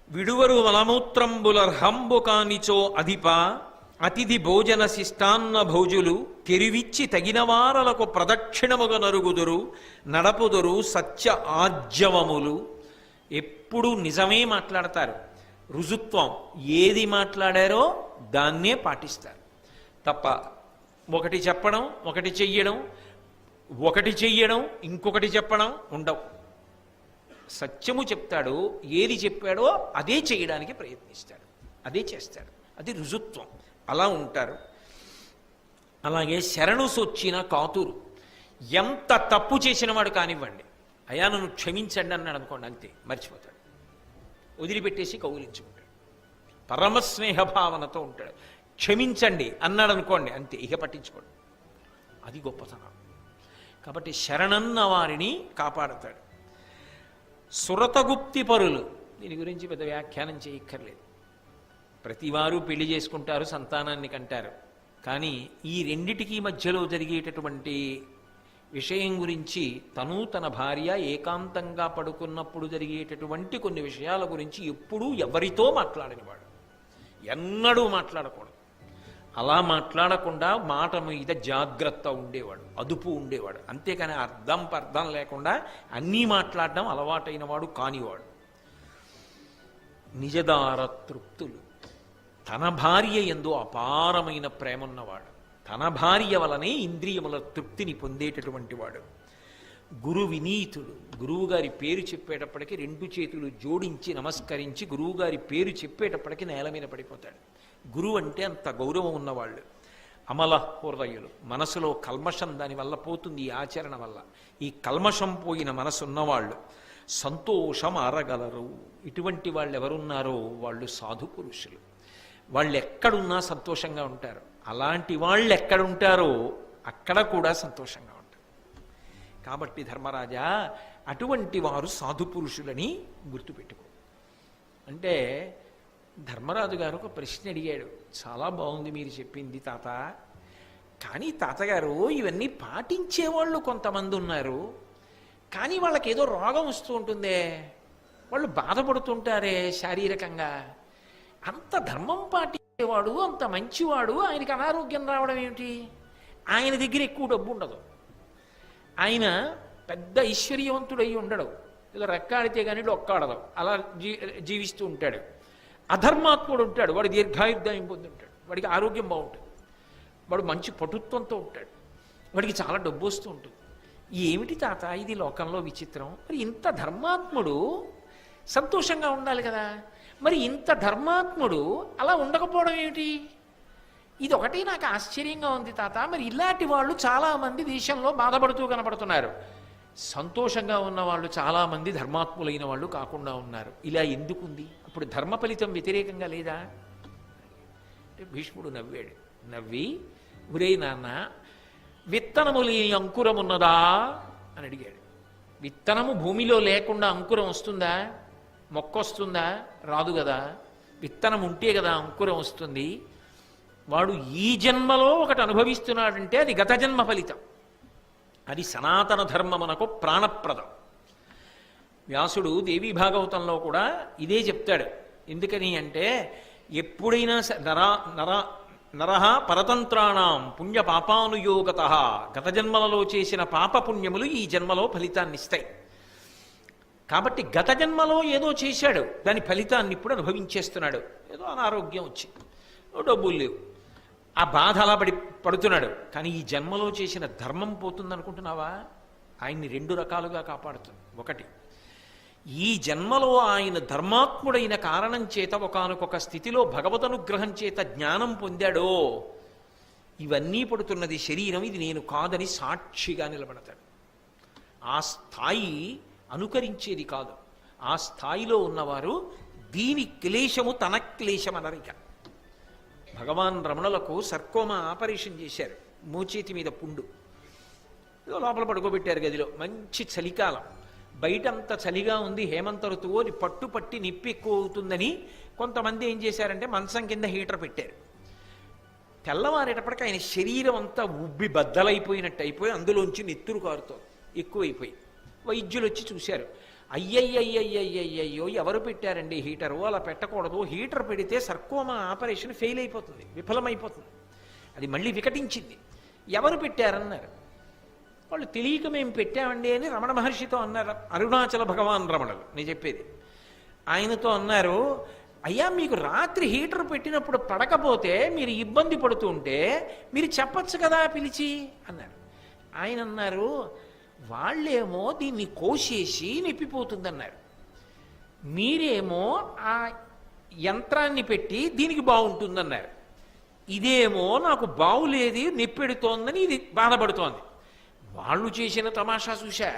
విడువరు మలమూత్రంబులర్హంబు కానిచో అధిప అతిథి భోజన శిష్టాన్న భోజులు కెరివిచ్చి తగిన వారలకు ప్రదక్షిణముగ నరుగుదురు నడపుదురు సత్య ఆజ్యవములు. ఎప్పుడూ నిజమే మాట్లాడతారు. రుజుత్వం ఏది మాట్లాడారో దాన్నే పాటిస్తారు తప్ప ఒకటి చెప్పడం ఒకటి చెయ్యడం ఇంకొకటి చెప్పడం ఉండవు. సత్యము చెప్తాడు, ఏది చెప్పాడో అదే చేయడానికి ప్రయత్నిస్తాడు, అదే చేస్తాడు. అది రుజుత్వం. అలా ఉంటారు. అలాగే శరణు సొచ్చిన కాతురు. ఎంత తప్పు చేసిన వాడు కానివ్వండి, అయా నన్ను క్షమించండి అన్నాడు అనుకోండి, అంతే మర్చిపోతాడు, వదిలిపెట్టేసి కౌగిలించుకుంటాడు, పరమస్నేహ భావనతో ఉంటాడు. క్షమించండి అన్నాడు అనుకోండి, అంతే, ఇక పట్టించుకోండి. అది గొప్పతనం. కాబట్టి శరణన్న వారిని కాపాడతాడు. సురతగుప్తి పరులు, దీని గురించి పెద్ద వ్యాఖ్యానం చేయక్కర్లేదు. ప్రతివారు పెళ్లి చేసుకుంటారు, సంతానాన్ని కంటారు. కానీ ఈ రెండిటికీ మధ్యలో జరిగేటటువంటి విషయం గురించి తను తన భార్య ఏకాంతంగా పడుకున్నప్పుడు జరిగేటటువంటి కొన్ని విషయాల గురించి ఎప్పుడూ ఎవరితో మాట్లాడనివాడు, ఎన్నడూ మాట్లాడకూడదు. అలా మాట్లాడకుండా మాట మీద జాగ్రత్త ఉండేవాడు, అదుపు ఉండేవాడు. అంతేకాని అర్థం పర్థం లేకుండా అన్నీ మాట్లాడడం అలవాటైన వాడు కానివాడు. నిజదార తృప్తులు. తన భార్య యందు అపారమైన ప్రేమ ఉన్నవాడు, తన భార్య వలనే ఇంద్రియముల తృప్తిని పొందేటటువంటి వాడు. గురు వినీతుడు. గురువుగారి పేరు చెప్పేటప్పటికి రెండు చేతులు జోడించి నమస్కరించి గురువుగారి పేరు చెప్పేటప్పటికి నేల మీద పడిపోతాడు. గురువు అంటే అంత గౌరవం ఉన్నవాళ్ళు. అమల హృదయులు. మనసులో కల్మషం దానివల్ల పోతుంది, ఈ ఆచరణ వల్ల. ఈ కల్మషం పోయిన మనసు ఉన్నవాళ్ళు సంతోషం ఆరగలరు. ఇటువంటి వాళ్ళు ఎవరున్నారో వాళ్ళు సాధు పురుషులు. వాళ్ళు ఎక్కడున్నా సంతోషంగా ఉంటారు. అలాంటి వాళ్ళు ఎక్కడుంటారో అక్కడ కూడా సంతోషంగా ఉంటారు. కాబట్టి ధర్మరాజా, అటువంటి వారు సాధు పురుషులని గుర్తుపెట్టుకో. అంటే ధర్మరాజు గారు ఒక ప్రశ్న అడిగాడు. చాలా బాగుంది మీరు చెప్పింది తాత, కానీ తాతగారు ఇవన్నీ పాటించేవాళ్ళు కొంతమంది ఉన్నారు, కానీ వాళ్ళకి ఏదో రోగం వస్తూ ఉంటుందే, వాళ్ళు బాధపడుతుంటారే శారీరకంగా. అంత ధర్మం పాటించేవాడు, అంత మంచివాడు, ఆయనకి అనారోగ్యం రావడం ఏమిటి? ఆయన దగ్గర ఎక్కువ డబ్బు ఉండదు, ఆయన పెద్ద ఐశ్వర్యవంతుడై ఉండడు, ఏదో రెక్కాడితే కానీ డొక్కాడదు, అలా జీవిస్తూ ఉంటాడు. అధర్మాత్ముడు ఉంటాడు, వాడు దీర్ఘాయుర్దాయం పొందుంటాడు, వాడికి ఆరోగ్యం బాగుంటుంది, వాడు మంచి పటుత్వంతో ఉంటాడు, వాడికి చాలా డబ్బు వస్తూ ఉంటుంది. ఏమిటి తాత ఇది లోకంలో విచిత్రం? మరి ఇంత ధర్మాత్ముడు సంతోషంగా ఉండాలి కదా, మరి ఇంత ధర్మాత్ముడు అలా ఉండకపోవడం ఏమిటి? ఇది ఒకటి నాకు ఆశ్చర్యంగా ఉంది తాత. మరి ఇలాంటి వాళ్ళు చాలామంది దేశంలో బాధపడుతూ కనపడుతున్నారు. సంతోషంగా ఉన్న వాళ్ళు చాలామంది ధర్మాత్ములైన వాళ్ళు కాకుండా ఉన్నారు. ఇలా ఎందుకుంది? అప్పుడు ధర్మ ఫలితం వ్యతిరేకంగా లేదా? అంటే భీష్ముడు నవ్వాడు. నవ్వి, ఒరే నాన్న, విత్తనము లేని అంకురం ఉన్నదా అని అడిగాడు. విత్తనము భూమిలో లేకుండా అంకురం వస్తుందా? మొక్క వస్తుందా? రాదు కదా. విత్తనం ఉంటే కదా అంకురం వస్తుంది. వాడు ఈ జన్మలో ఒకటి అనుభవిస్తున్నాడంటే అది గత జన్మ ఫలితం, అది సనాతన ధర్మమునకు ప్రాణప్రదం. వ్యాసుడు దేవీ భాగవతంలో కూడా ఇదే చెప్తాడు. ఎందుకని అంటే, ఎప్పుడైనా నరహ పరతంత్రాణం పుణ్య పాపానుయోగత, గత జన్మలలో చేసిన పాప పుణ్యములు ఈ జన్మలో ఫలితాన్ని ఇస్తాయి. కాబట్టి గత జన్మలో ఏదో చేశాడు, దాని ఫలితాన్ని ఇప్పుడు అనుభవించేస్తున్నాడు. ఏదో అనారోగ్యం వచ్చింది, డబ్బులు లేవు, ఆ బాధ అలా పడుతున్నాడు. కానీ ఈ జన్మలో చేసిన ధర్మం పోతుందనుకుంటున్నావా? ఆయన్ని రెండు రకాలుగా కాపాడుతుంది. ఒకటి, ఈ జన్మలో ఆయన ధర్మాత్ముడైన కారణం చేత ఒకానొక స్థితిలో భగవదనుగ్రహం చేత జ్ఞానం పొందాడో, ఇవన్నీ పడుతున్నది శరీరం, ఇది నేను కాదని సాక్షిగా నిలబడతాడు. ఆ స్థాయి అనుకరించేది కాదు. ఆ స్థాయిలో ఉన్నవారు దీని క్లేశము తన క్లేశం అనరిక. భగవాన్ రమణులకు సర్కోమా ఆపరేషన్ చేశారు, మోచేతి మీద పుండు, ఏదో లోపల పడుకోబెట్టారు గదిలో. మంచి చలికాలం, బయటంత చలిగా ఉంది, హేమంత ఋతువు, అది పట్టి నిప్పి ఎక్కువ అవుతుందని కొంతమంది ఏం చేశారంటే మంచం కింద హీటర్ పెట్టారు. తెల్లవారేటప్పటికి ఆయన శరీరం అంతా ఉబ్బి బద్దలైపోయినట్టు అయిపోయి అందులోంచి నెత్తురు కారుతో ఎక్కువైపోయి వైద్యులు వచ్చి చూశారు. అయ్యయ్యయ్యయ్యయ్యో ఎవరు పెట్టారండి హీటరు, అలా పెట్టకూడదు, హీటర్ పెడితే సర్కోమా ఆపరేషన్ ఫెయిల్ అయిపోతుంది, విఫలమైపోతుంది, అది మళ్ళీ వికటించింది, ఎవరు పెట్టారన్నారు. వాళ్ళు తెలియక మేము పెట్టామండి అని రమణ మహర్షితో అన్నారు. అరుణాచల భగవాన్ రమణులు నేను చెప్పేది. ఆయనతో అన్నారు, అయ్యా మీకు రాత్రి హీటర్ పెట్టినప్పుడు పడకపోతే మీరు ఇబ్బంది పడుతుంటే మీరు చెప్పచ్చు కదా పిలిచి అన్నారు. ఆయన అన్నారు, వాళ్ళేమో దీన్ని కోసేసి నిప్పిపోతుందన్నారు, మీరేమో ఆ యంత్రాన్ని పెట్టి దీనికి బాగుంటుందన్నారు, ఇదేమో నాకు బావులేది నిప్పెడుతోందని ఇది బాధపడుతోంది. వాళ్ళు చేసిన తమాషా చూశా,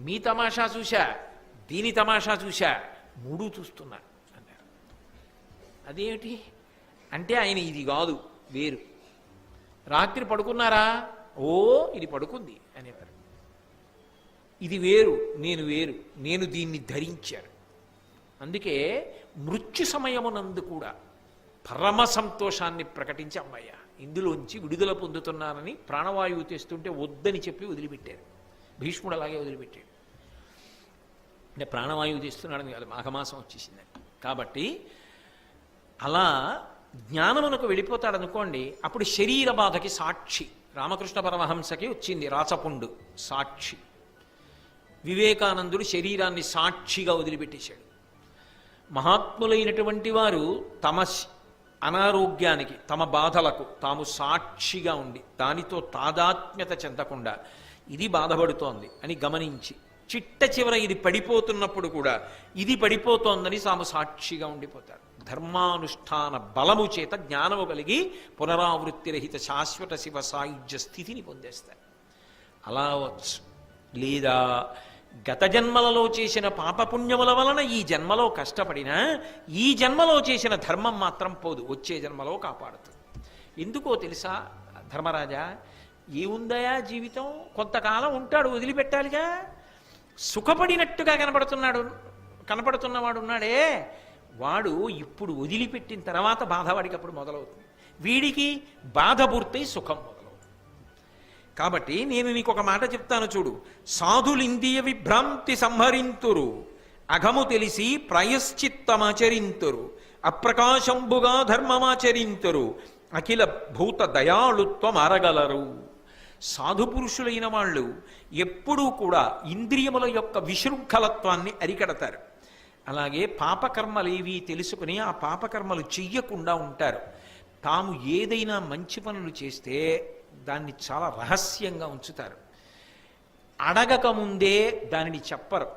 మీ తమాషా చూశా, దీని తమాషా చూశా, మూడు చూస్తున్నా అన్నారు. అదేమిటి అంటే ఆయన ఇది కాదు వేరు. రాత్రి పడుకున్నారా, ఓ ఇది పడుకుంది అనేవారు. ఇది వేరు, నేను వేరు, నేను దీన్ని ధరించాను. అందుకే మృత్యు సమయమునందు కూడా పరమ సంతోషాన్ని ప్రకటించి అమ్మయ్య ఇందులోంచి విడుదల పొందుతున్నానని ప్రాణవాయువు తెస్తుంటే వద్దని చెప్పి వదిలిపెట్టారు. భీష్ముడు అలాగే వదిలిపెట్టాడు. అంటే ప్రాణవాయువు తెస్తున్నాడని కాదు, మాఘమాసం వచ్చేసిందని. కాబట్టి అలా జ్ఞానమునకు వెళ్ళిపోతాడు అనుకోండి, అప్పుడు శరీర బాధకి సాక్షి. రామకృష్ణ పరమహంసకి వచ్చింది రాచపుండు సాక్షి. వివేకానందుడు శరీరాన్ని సాక్షిగా వదిలిపెట్టేశాడు. మహాత్ములైనటువంటి వారు తమ అనారోగ్యానికి, తమ బాధలకు తాము సాక్షిగా ఉండి దానితో తాదాత్మ్యత చెందకుండా ఇది బాధపడుతోంది అని గమనించి చిట్ట చివర ఇది పడిపోతున్నప్పుడు కూడా ఇది పడిపోతోందని తాము సాక్షిగా ఉండిపోతారు. ధర్మానుష్ఠాన బలము చేత జ్ఞానము కలిగి పునరావృత్తి రహిత శాశ్వత శివ సాయుధ్య స్థితిని పొందేస్తారు. అలా వచ్చు. లేదా గత జన్మలలో చేసిన పాపపుణ్యముల వలన ఈ జన్మలో కష్టపడినా ఈ జన్మలో చేసిన ధర్మం మాత్రం పోదు, వచ్చే జన్మలో కాపాడుతుంది. ఎందుకో తెలుసా ధర్మరాజా, ఏముందయా జీవితం, కొంతకాలం ఉంటాడు, వదిలిపెట్టాలిగా. సుఖపడినట్టుగా కనపడుతున్నవాడు ఉన్నాడే, వాడు ఇప్పుడు వదిలిపెట్టిన తర్వాత బాధ వాడికి అప్పుడు మొదలవుతుంది. వీడికి బాధ పూర్తయి సుఖం మొదలవుతుంది. కాబట్టి నేను నీకు ఒక మాట చెప్తాను చూడు. సాధులిందియ విభ్రాంతి సంహరింతురు, అఘము తెలిసి ప్రాయశ్చిత్తమాచరింతురు, అప్రకాశంబుగా ధర్మమాచరింతురు, అఖిల భూత దయాళుత్వం అరగలరు. సాధుపురుషులైన వాళ్ళు ఎప్పుడూ కూడా ఇంద్రియముల యొక్క విశృంఖలత్వాన్ని అరికడతారు. అలాగే పాపకర్మలేవి తెలుసుకుని ఆ పాపకర్మలు చెయ్యకుండా ఉంటారు. తాము ఏదైనా మంచి పనులు చేస్తే దాన్ని చాలా రహస్యంగా ఉంచుతారు. అడగక ముందే దానిని చెప్పరు,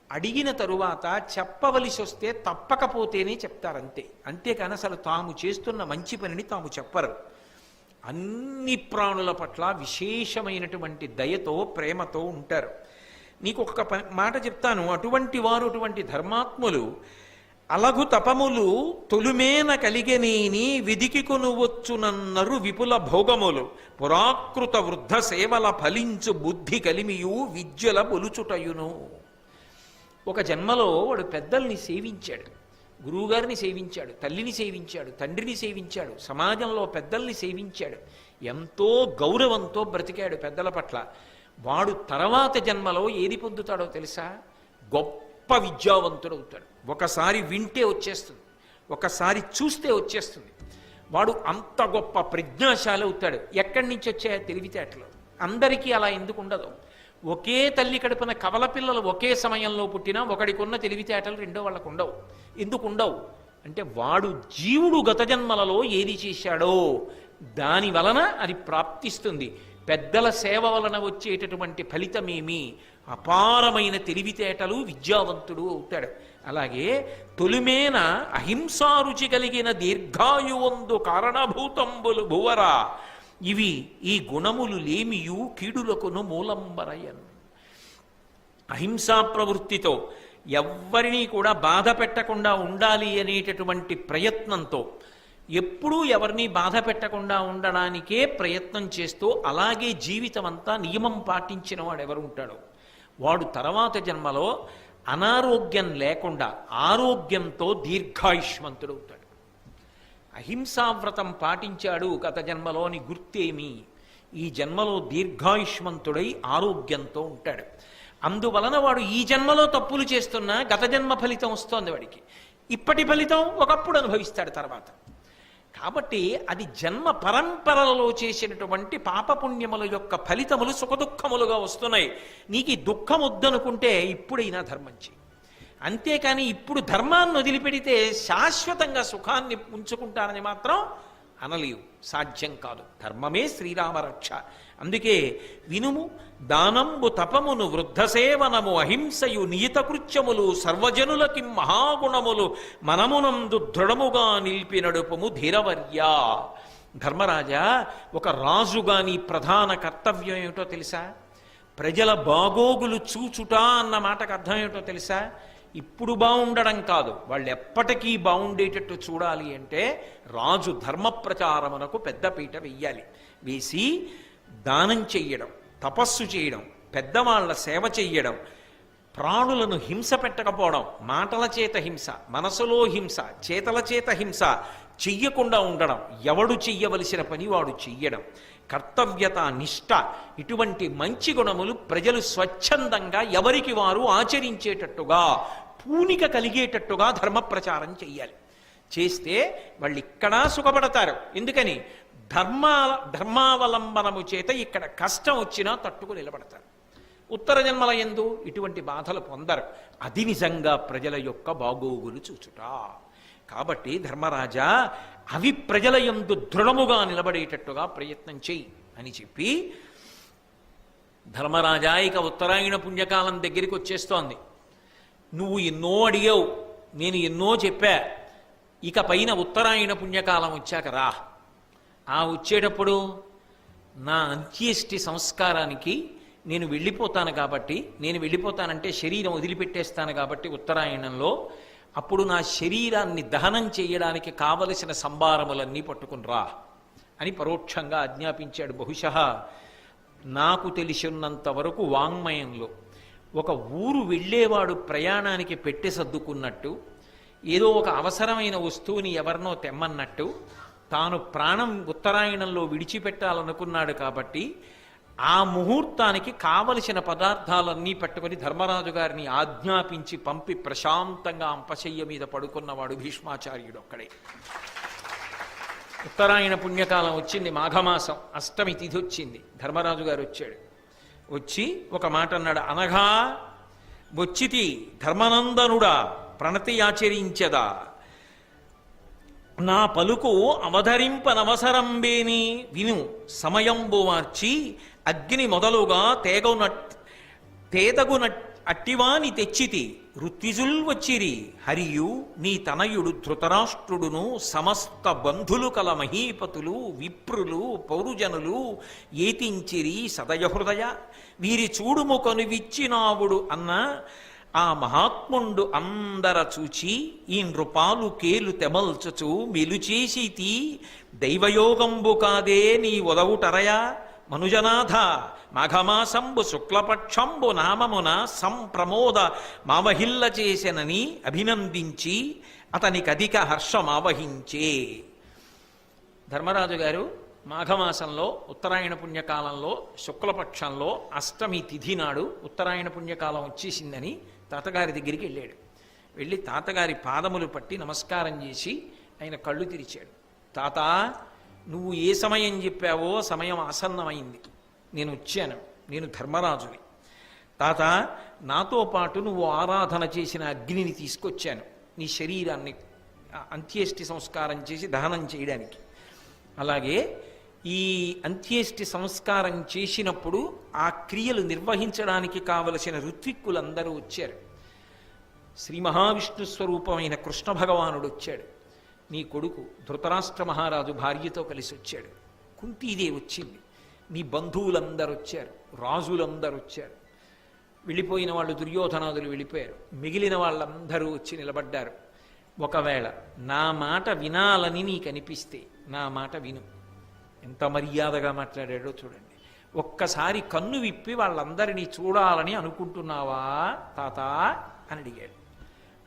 అడిగిన తరువాత చెప్పవలసి వస్తే తప్పకపోతేనే చెప్తారంతే. అంతేకాని అసలు తాము చేస్తున్న మంచి పనిని తాము చెప్పరు. అన్ని ప్రాణుల పట్ల విశేషమైనటువంటి దయతో ప్రేమతో ఉంటారు. నీకు ఒక మాట చెప్తాను. అటువంటి వారు, అటువంటి ధర్మాత్ములు అలగు తపములు తొలుమేన కలిగనేని విధికి కొనువచ్చునన్నరు విపుల భోగములు, పురాకృత వృద్ధ సేవల ఫలించు బుద్ధి కలిమియు విద్యల బొలుచుటయును. ఒక జన్మలో వాడు పెద్దల్ని సేవించాడు, గురువుగారిని సేవించాడు, తల్లిని సేవించాడు, తండ్రిని సేవించాడు, సమాజంలో పెద్దల్ని సేవించాడు, ఎంతో గౌరవంతో బ్రతికాడు పెద్దల పట్ల. వాడు తర్వాత జన్మలో ఏది పొందుతాడో తెలుసా? గొప్ప విద్యావంతుడవుతాడు. ఒకసారి వింటే వచ్చేస్తుంది, ఒకసారి చూస్తే వచ్చేస్తుంది. వాడు అంత గొప్ప ప్రజ్ఞాశాలి అవుతాడు. ఎక్కడి నుంచి వచ్చాయో తెలివితేటలు. అందరికీ అలా ఎందుకు ఉండదు? ఒకే తల్లి కడుపున కవల పిల్లలు ఒకే సమయంలో పుట్టినా ఒకడికి ఉన్న తెలివితేటలు రెండో వాళ్ళకు ఉండవు. ఎందుకు ఉండవు అంటే వాడు జీవుడు గత జన్మలలో ఏది చేశాడో దాని వలన అది ప్రాప్తిస్తుంది. పెద్దల సేవ వలన వచ్చేటటువంటి ఫలితమేమి? అపారమైన తెలివితేటలు, విద్యావంతుడు అవుతాడు. అలాగే తొలిమేన అహింసారుచి కలిగిన దీర్ఘాయువందు కారణభూతంబులు భువరా, ఇవి ఈ గుణములు లేమియు కీడులకును మూలంబరయన్. అహింసా ప్రవృత్తితో ఎవ్వరినీ కూడా బాధ పెట్టకుండా ఉండాలి అనేటటువంటి ప్రయత్నంతో, ఎప్పుడూ ఎవరిని బాధ పెట్టకుండా ఉండడానికే ప్రయత్నం చేస్తూ అలాగే జీవితం అంతా నియమం పాటించిన వాడు ఎవరు ఉంటాడో వాడు తర్వాత జన్మలో అనారోగ్యం లేకుండా ఆరోగ్యంతో దీర్ఘాయుష్మంతుడవుతాడు. అహింసావ్రతం పాటించాడు గత జన్మలోని గుర్తేమి? ఈ జన్మలో దీర్ఘాయుష్మంతుడై ఆరోగ్యంతో ఉంటాడు. అందువలన వాడు ఈ జన్మలో తప్పులు చేస్తున్నా గత జన్మ ఫలితం వస్తోంది వాడికి. ఇప్పటి ఫలితం ఒకప్పుడు అనుభవిస్తాడు తర్వాత. కాబట్టి అది జన్మ పరంపరలలో చేసినటువంటి పాపపుణ్యముల యొక్క ఫలితములు సుఖదుఖములుగా వస్తున్నాయి. నీకు ఈ దుఃఖం వద్దనుకుంటే ఇప్పుడైనా ధర్మం చెయ్యి. అంతేకాని ఇప్పుడు ధర్మాన్ని వదిలిపెడితే శాశ్వతంగా సుఖాన్ని ఉంచుకుంటానని మాత్రం అనలేవు, సాధ్యం కాదు. ధర్మమే శ్రీరామరక్ష. అందుకే వినుము, దానంబు తపమును వృద్ధసేవనము అహింసయు నియతకృత్యములు సర్వజనులకి మహాగుణములు మనమునందు దృఢముగా నిలిపి నడుపుము ధీరవర్యా. ధర్మరాజా, ఒక రాజుగా నీ ప్రధాన కర్తవ్యం ఏమిటో తెలుసా? ప్రజల బాగోగులు చూచుట అన్న మాటకు అర్థం ఏమిటో తెలుసా? ఇప్పుడు బాగుండడం కాదు, వాళ్ళు ఎప్పటికీ బాగుండేటట్టు చూడాలి అంటే రాజు ధర్మ ప్రచారమునకు పెద్దపీట వెయ్యాలి. వేసి దానం చెయ్యడం, తపస్సు చేయడం, పెద్దవాళ్ల సేవ చెయ్యడం, ప్రాణులను హింస పెట్టకపోవడం, మాటల చేత హింస, మనసులో హింస, చేతల చేత హింస చెయ్యకుండా ఉండడం, ఎవడు చెయ్యవలసిన పని వాడు చెయ్యడం, కర్తవ్యత, నిష్ఠ, ఇటువంటి మంచి గుణములు ప్రజలు స్వచ్ఛందంగా ఎవరికి వారు ఆచరించేటట్టుగా పూనిక కలిగేటట్టుగా ధర్మ ప్రచారం చెయ్యాలి. చేస్తే వాళ్ళు ఇక్కడా సుఖపడతారు. ఎందుకని? ధర్మావలంబనము చేత ఇక్కడ కష్టం వచ్చినా తట్టుకు నిలబడతారు. ఉత్తర జన్మల యందు ఇటువంటి బాధలు పొందరు. అది నిజంగా ప్రజల యొక్క బాగోగులు చూచుట. కాబట్టి ధర్మరాజా, అవి ప్రజల యందు దృఢముగా నిలబడేటట్టుగా ప్రయత్నం చెయ్యి అని చెప్పి, ధర్మరాజా ఇక ఉత్తరాయణ పుణ్యకాలం దగ్గరికి వచ్చేస్తోంది. నువ్వు ఎన్నో అడిగావు, నేను ఎన్నో చెప్పా. ఇక పైన ఉత్తరాయణ పుణ్యకాలం వచ్చాక రా. ఆ వచ్చేటప్పుడు నా అంత్యేష్టి సంస్కారానికి నేను వెళ్ళిపోతాను కాబట్టి, నేను వెళ్ళిపోతానంటే శరీరం వదిలిపెట్టేస్తాను కాబట్టి ఉత్తరాయణంలో, అప్పుడు నా శరీరాన్ని దహనం చేయడానికి కావలసిన సంభారములన్నీ పట్టుకుని రా అని పరోక్షంగా ఆజ్ఞాపించాడు. బహుశः నాకు తెలిసినంత వరకు వాంగ్మయంలో ఒక ఊరు వెళ్ళేవాడు ప్రయాణానికి పెట్టి సర్దుకున్నట్టు, ఏదో ఒక అవసరమైన వస్తువుని ఎవరినో తెమ్మన్నట్టు, తాను ప్రాణం ఉత్తరాయణంలో విడిచిపెట్టాలనుకున్నాడు కాబట్టి ఆ ముహూర్తానికి కావలసిన పదార్థాలన్నీ పట్టుకొని ధర్మరాజు గారిని ఆజ్ఞాపించి పంపి ప్రశాంతంగా అంపశయ్య మీద పడుకున్నవాడు భీష్మాచార్యుడు ఒక్కడే. ఉత్తరాయణ పుణ్యకాలం వచ్చింది, మాఘమాసం, అష్టమి తిథి వచ్చింది. ధర్మరాజు గారు వచ్చాడు. వచ్చి ఒక మాట అన్నాడు. అనగా వచ్చితి ధర్మనందనుడా, ప్రణతి ఆచరించదా, నా పలుకు అవధరింపనవసరంబేని విను, సమయంబు మార్చి అగ్ని మొదలుగా తేదగున అట్టివాని తెచ్చితి, ఋత్విజుల్ వచ్చిరి, హరియు నీ తనయుడు ధృతరాష్ట్రుడును సమస్త బంధులు కల మహీపతులు విప్రులు పౌరుజనులు ఏతించిరి సదయహృదయ, వీరి చూడుము కనువిచ్చినావుడు అన్న ఆ మహాత్ముండు అందర చూచి ఈ నృపాలు కేలు తెమల్చుచు మెలుచేసితి, దైవయోగంబు కాదే నీ ఒదవుటరయా, మనుజనాథ మాఘమాసంబు శుక్లపక్షంబు నామమున సంప్రమోద మావహిల్ల చేసెనని అభినందించి అతనికి అధిక హర్షమావహించే. ధర్మరాజు గారు మాఘమాసంలో ఉత్తరాయణ పుణ్యకాలంలో శుక్లపక్షంలో అష్టమి తిథి నాడు ఉత్తరాయణ పుణ్యకాలం వచ్చేసిందని తాతగారి దగ్గరికి వెళ్ళాడు. వెళ్ళి తాతగారి పాదములు పట్టి నమస్కారం చేసి ఆయన కళ్ళు తెరిచాడు. తాత, నువ్వు ఏ సమయం చెప్పావో సమయం ఆసన్నమైంది, నేను వచ్చాను, నేను ధర్మరాజుని. తాత, నాతో పాటు నువ్వు ఆరాధన చేసిన అగ్నిని తీసుకొచ్చాను నీ శరీరాన్ని అంత్యేష్టి సంస్కారం చేసి దహనం చేయడానికి. అలాగే ఈ అంత్యేష్టి సంస్కారం చేసినప్పుడు ఆ క్రియలు నిర్వహించడానికి కావలసిన ఋత్విక్కులందరూ వచ్చారు. శ్రీ మహావిష్ణు స్వరూపమైన కృష్ణ భగవానుడు వచ్చాడు. నీ కొడుకు ధృతరాష్ట్ర మహారాజు భార్యతో కలిసి వచ్చాడు. కుంతీదేవి వచ్చింది. నీ బంధువులందరూ వచ్చారు, రాజులందరూ వచ్చారు. వెళ్ళిపోయిన వాళ్ళు దుర్యోధనాదులు వెళ్ళిపోయారు. మిగిలిన వాళ్ళందరూ వచ్చి నిలబడ్డారు. ఒకవేళ నా మాట వినాలని నీకు అనిపిస్తే నా మాట విను. ఎంత మర్యాదగా మాట్లాడాడో చూడండి. ఒక్కసారి కన్ను విప్పి వాళ్ళందరినీ చూడాలని అనుకుంటున్నావా తాత అని అడిగాడు.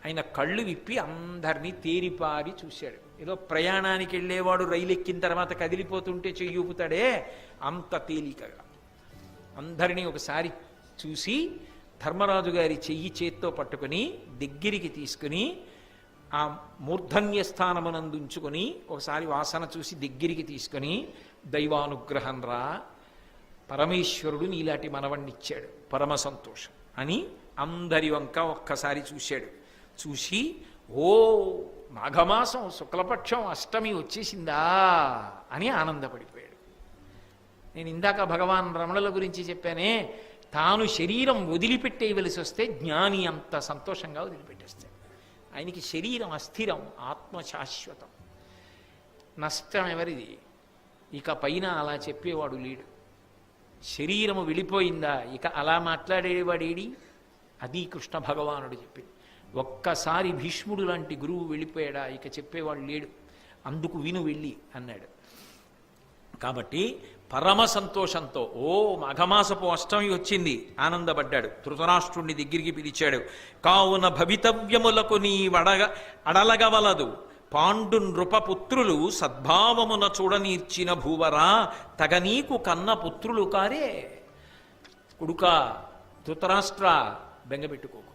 ఆయన కళ్ళు విప్పి అందరినీ తేరిపారి చూశాడు. ఏదో ప్రయాణానికి వెళ్ళేవాడు రైలు ఎక్కిన తర్వాత కదిలిపోతుంటే చెయ్యూపుతాడే అంత తేలికగా అందరినీ ఒకసారి చూసి ధర్మరాజు గారి చెయ్యి చేత్తో పట్టుకుని దగ్గరికి తీసుకుని ఆ మూర్ధన్య స్థానమునందు ఉంచుకొని ఒకసారి వాసన చూసి దగ్గరికి తీసుకొని దైవానుగ్రహం రా, పరమేశ్వరుడు నీలాంటి మనవణ్ణిచ్చాడు, పరమ సంతోషం అని అందరి వంక ఒక్కసారి చూశాడు. చూసి ఓ మాఘమాసం శుక్లపక్షం అష్టమి వచ్చేసిందా అని ఆనందపడిపోయాడు. నేను ఇందాక భగవాన్ రమణుల గురించి చెప్పానే, తాను శరీరం వదిలిపెట్టేయవలసి వస్తే జ్ఞాని అంత సంతోషంగా వదిలిపెట్టేస్తాడు. ఆయనకి శరీరం అస్థిరం, ఆత్మ శాశ్వతం. నష్టం ఎవరిది? ఇక పైన అలా చెప్పేవాడు లేడు. శరీరము వెళ్ళిపోయిందా ఇక అలా మాట్లాడేవాడేడి? అది కృష్ణ భగవానుడు చెప్పింది. ఒక్కసారి భీష్ముడు లాంటి గురువు వెళ్ళిపోయాడా ఇక చెప్పేవాడు లేడు, అందుకు విను వెళ్ళి అన్నాడు. కాబట్టి పరమ సంతోషంతో ఓ మాఘమాసపు అష్టమి వచ్చింది ఆనందపడ్డాడు. ధృతరాష్ట్రుణ్ణి దగ్గరికి పిలిచాడు. కావున భవితవ్యములకు నీ అడలగవలదు, పాండు నృపపుత్రులు సద్భావమున చూడనీర్చిన భూవరా, తగనీకు కన్న పుత్రులు కారే. కొడుకా ధృతరాష్ట్ర, బెంగపెట్టుకోకు.